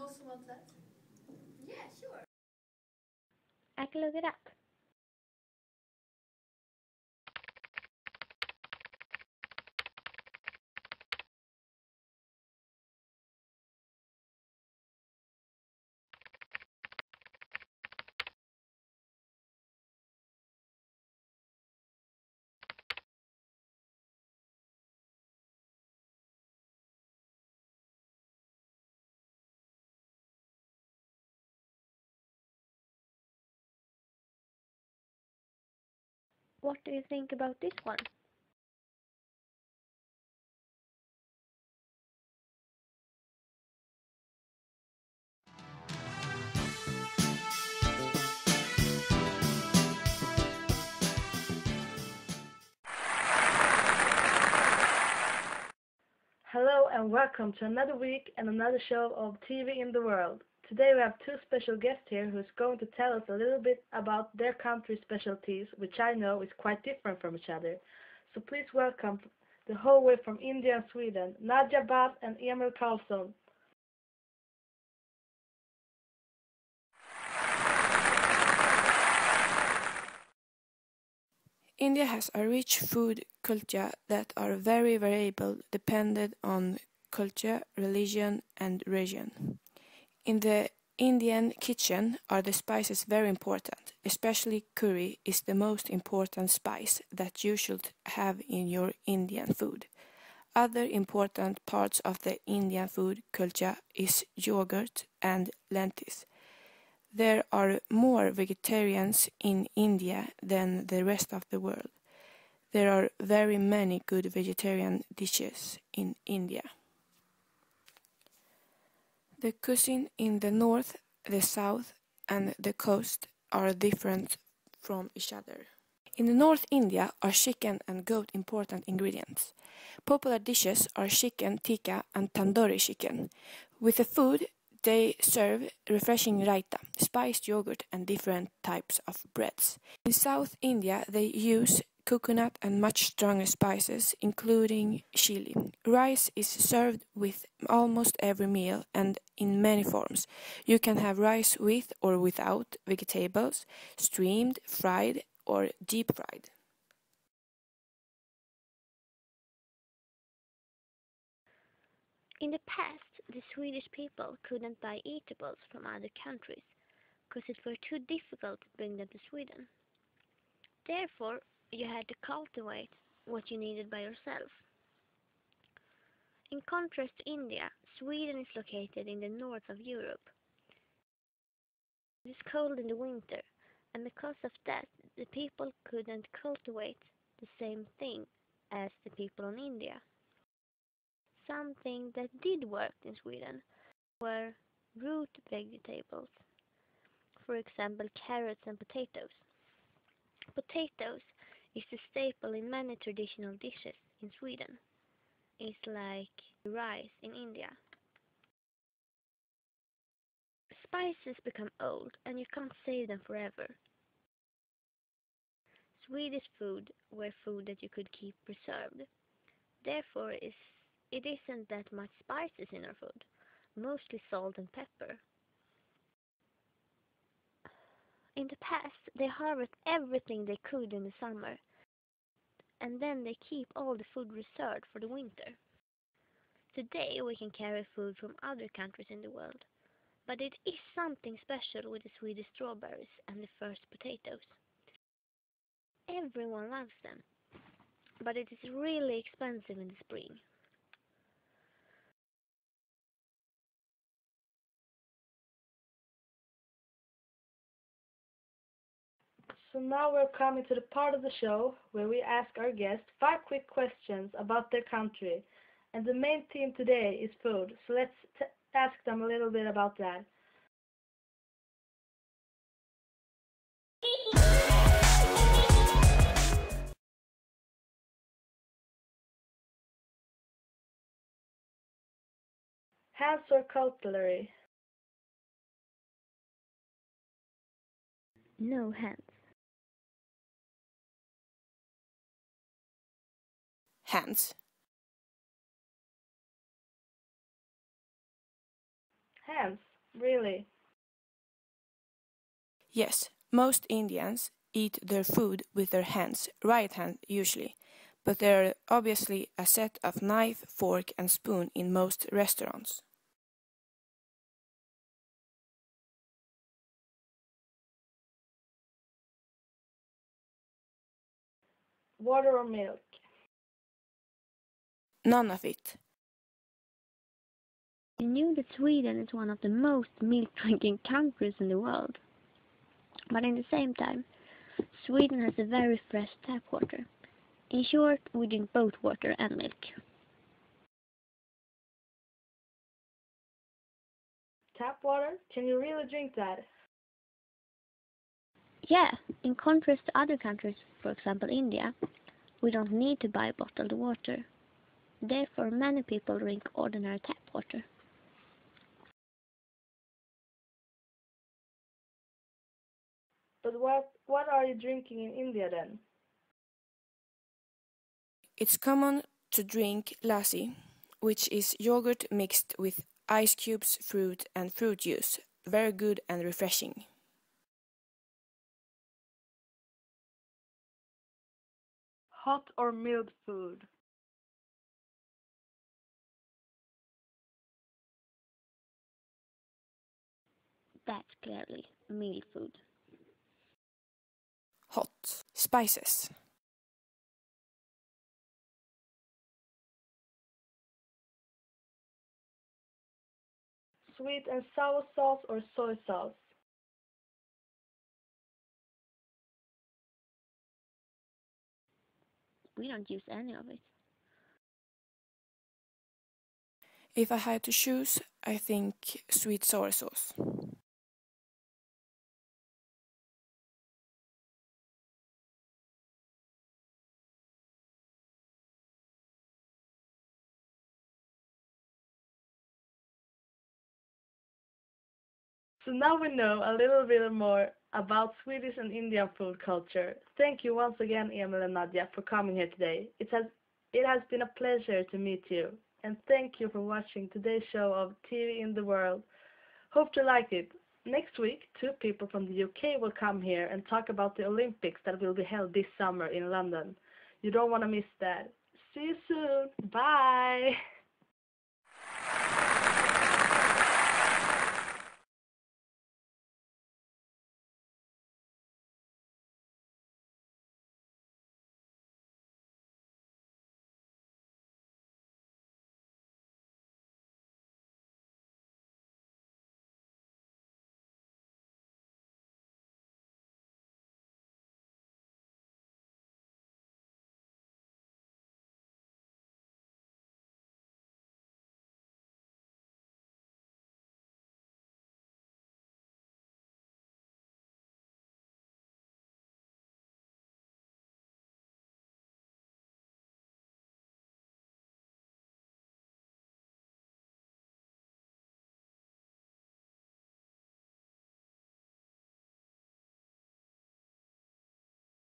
also want that? Yeah, sure. I can look it up. What do you think about this one? Hello and welcome to another week and another show of TV in the World. Today we have two special guests here who's going to tell us a little bit about their country's specialties, which I know is quite different from each other. So please welcome the whole way from India and Sweden, Nadja Bab and Emil Karlsson. India has a rich food culture that are very variable depending on culture, religion and region. In the Indian kitchen are the spices very important, especially curry is the most important spice that you should have in your Indian food. Other important parts of the Indian food culture is yogurt and lentils. There are more vegetarians in India than the rest of the world. There are very many good vegetarian dishes in India. The cuisine in the north, the south and the coast are different from each other. In the North India are chicken and goat important ingredients. Popular dishes are chicken tikka and tandoori chicken. With the food, they serve refreshing raita, spiced yogurt and different types of breads. In South India, they use coconut and much stronger spices, including chili. Rice is served with almost every meal and in many forms. You can have rice with or without vegetables, steamed, fried or deep fried. In the past, the Swedish people couldn't buy eatables from other countries because it were too difficult to bring them to Sweden. Therefore, you had to cultivate what you needed by yourself. In contrast to India, Sweden is located in the north of Europe. It is cold in the winter, and because of that, the people couldn't cultivate the same thing as the people in India. Something that did work in Sweden were root vegetables, for example carrots and potatoes. Potatoes is the staple in many traditional dishes in Sweden. It's like rice in India. Spices become old and you can't save them forever. Swedish food were food that you could keep preserved. Therefore, it isn't that much spices in our food, mostly salt and pepper. In the past, they harvest everything they could in the summer, and then they keep all the food reserved for the winter. Today we can carry food from other countries in the world, but it is something special with the Swedish strawberries and the first potatoes. Everyone loves them, but it is really expensive in the spring. So now we're coming to the part of the show where we ask our guests 5 quick questions about their country. And the main theme today is food, so let's ask them a little bit about that. Hands or cutlery? No hands. Hands. Hands. Really? Yes, most Indians eat their food with their hands, right hand usually, but there are obviously a set of knife, fork and spoon in most restaurants. Water or milk? None of it. I knew that Sweden is one of the most milk-drinking countries in the world. But at the same time, Sweden has a very fresh tap water. In short, we drink both water and milk. Tap water? Can you really drink that? Yeah, in contrast to other countries, for example India, we don't need to buy bottled water. Therefore, many people drink ordinary tap water. But what are you drinking in India then? It's common to drink lassi, which is yogurt mixed with ice cubes, fruit and fruit juice. Very good and refreshing. Hot or mild food? That's clearly meal food. Hot. Spices. Sweet and sour sauce or soy sauce? We don't use any of it. If I had to choose, I think sweet sour sauce. So now we know a little bit more about Swedish and Indian food culture. Thank you once again, Emil and Nadia, for coming here today. It has been a pleasure to meet you. And thank you for watching today's show of TV in the World. Hope you liked it. Next week, two people from the UK will come here and talk about the Olympics that will be held this summer in London. You don't want to miss that. See you soon. Bye.